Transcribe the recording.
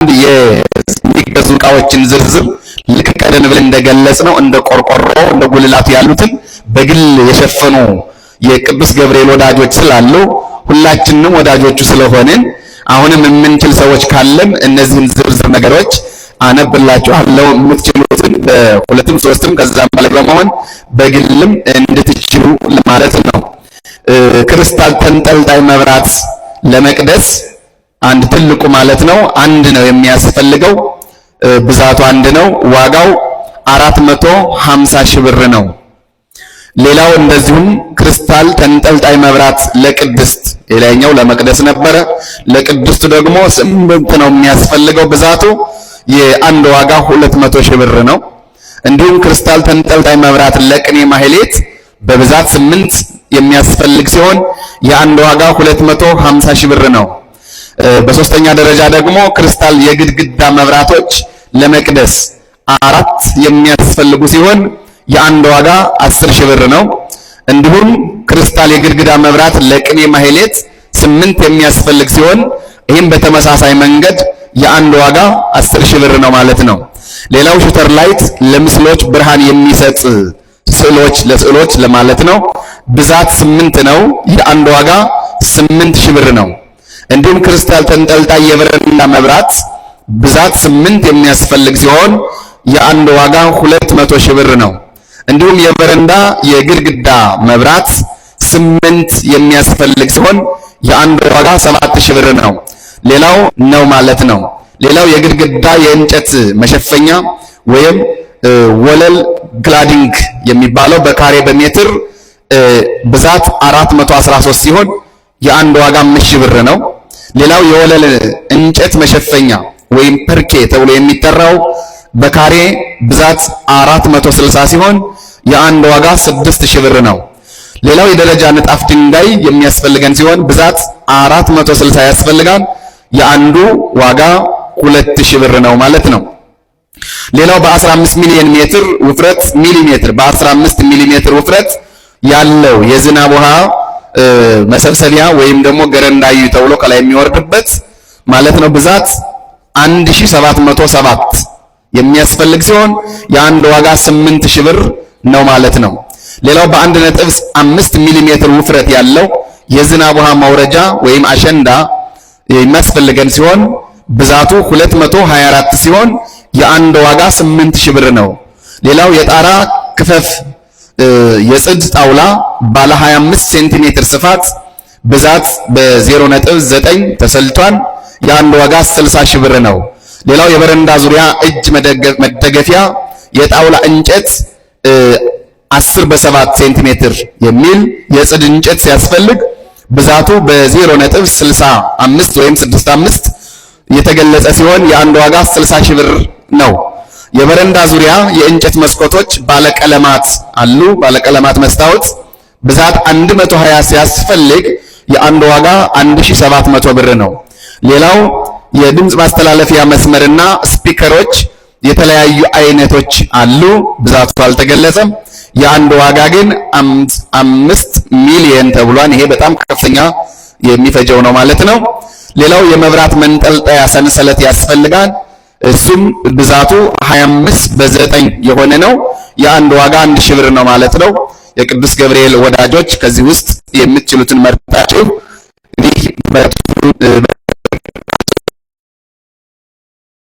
አንድ የሚገዙ ዕቃዎችን ዝርዝር ልክ ቀደም ብለን እንደገለጽነው እንደ ቆርቆሮ እንደ ጉልላት ያሉትን በግል የሸፈኑ የቅዱስ ገብርኤል ወዳጆች ስላሉ ሁላችንም ወዳጆቹ ስለሆንን አሁንም የምንችል ሰዎች ካለን እነዚህን ዝርዝር ነገሮች አነብላችኋለሁ። የምትችሉትን በሁለትም ሶስትም ከዛም በላይ በመሆን በግልም እንድትችሉ ለማለት ነው። ክሪስታል ተንጠልጣይ መብራት ለመቅደስ አንድ ትልቁ ማለት ነው አንድ ነው የሚያስፈልገው። ብዛቱ አንድ ነው። ዋጋው 450 ሺህ ብር ነው። ሌላው እንደዚሁም ክሪስታል ተንጠልጣይ መብራት ለቅድስት የላይኛው ለመቅደስ ነበረ። ለቅድስት ደግሞ 8 ነው የሚያስፈልገው። ብዛቱ የአንድ ዋጋ 200 ሺህ ብር ነው። እንዲሁም ክሪስታል ተንጠልጣይ መብራት ለቅኔ ማህሌት በብዛት 8 የሚያስፈልግ ሲሆን የአንድ ዋጋ 250 ሺህ ብር ነው። በሶስተኛ ደረጃ ደግሞ ክሪስታል የግድግዳ መብራቶች ለመቅደስ 4 የሚያስፈልጉ ሲሆን የአንድ ዋጋ 10 ሺህ ብር ነው። እንዲሁም ክሪስታል የግድግዳ መብራት ለቅኔ ማህሌት 8 የሚያስፈልግ ሲሆን ይህም በተመሳሳይ መንገድ የአንድ ዋጋ 10 ሺህ ብር ነው ማለት ነው። ሌላው ሹተር ላይት ለምስሎች ብርሃን የሚሰጥ ለስዕሎች ለማለት ነው። ብዛት 8 ነው። የአንድ ዋጋ 8 ሺህ ብር ነው። እንዲሁም ክሪስታል ተንጠልጣይ የበረንዳ መብራት ብዛት 8 የሚያስፈልግ ሲሆን የአንድ ዋጋ 200 ሺህ ብር ነው። እንዲሁም የበረንዳ የግድግዳ መብራት 8 የሚያስፈልግ ሲሆን የአንድ ዋጋ 7 ሺህ ብር ነው። ሌላው ነው ማለት ነው። ሌላው የግድግዳ የእንጨት መሸፈኛ ወይም ወለል ክላዲንግ የሚባለው በካሬ በሜትር ብዛት 413 ሲሆን የአንድ ዋጋ 5 ሺህ ብር ነው። ሌላው የወለል እንጨት መሸፈኛ ወይም ፐርኬ ተብሎ የሚጠራው በካሬ ብዛት 460 ሲሆን የአንድ ዋጋ 6000 ብር ነው። ሌላው የደረጃ ንጣፍ ድንጋይ የሚያስፈልገን ሲሆን ብዛት 460 ያስፈልጋል። የአንዱ ዋጋ 2000 ብር ነው ማለት ነው። ሌላው በ15 ሚሊዮን ሜትር ውፍረት በ15 ሚሊ ሜትር ውፍረት ያለው የዝናብ ውሃ መሰብሰቢያ ወይም ደግሞ ገረንዳዩ ተብሎ ከላይ የሚወርድበት ማለት ነው። ብዛት 1707 የሚያስፈልግ ሲሆን የአንድ ዋጋ 8000 ብር ነው ማለት ነው። ሌላው በ1.5 ሚሊ ሜትር ውፍረት ያለው የዝናብ ውሃ ማውረጃ ወይም አሸንዳ የሚያስፈልገን ሲሆን ብዛቱ 224 ሲሆን የአንድ ዋጋ 8000 ብር ነው። ሌላው የጣራ ክፈፍ የጽድ ጣውላ ባለ 25 ሴንቲሜትር ስፋት ብዛት በ0.9 ተሰልቷል። የአንድ ዋጋ 60 ሺህ ብር ነው። ሌላው የበረንዳ ዙሪያ እጅ መደገፊያ የጣውላ እንጨት 10 በ7 ሴንቲሜትር የሚል የጽድ እንጨት ሲያስፈልግ ብዛቱ በ0.65 ወይም 65 የተገለጸ ሲሆን የአንድ ዋጋ 60 ሺህ ብር ነው። የበረንዳ ዙሪያ የእንጨት መስኮቶች ባለቀለማት አሉ። ባለቀለማት መስታወት ብዛት 120 ሲያስፈልግ የአንድ ዋጋ 1700 ብር ነው። ሌላው የድምጽ ማስተላለፊያ መስመርና ስፒከሮች የተለያዩ አይነቶች አሉ። ብዛቱ አልተገለጸም። የአንድ ዋጋ ግን 5 ሚሊዮን ተብሏል። ይሄ በጣም ከፍተኛ የሚፈጀው ነው ማለት ነው። ሌላው የመብራት መንጠልጠያ ሰንሰለት ያስፈልጋል። እሱም ብዛቱ 25 በ9 የሆነ ነው። የአንድ ዋጋ 1000 ብር ነው ማለት ነው። የቅዱስ ገብርኤል ወዳጆች ከዚህ ውስጥ የምትችሉትን መርጣችሁ እንግዲህ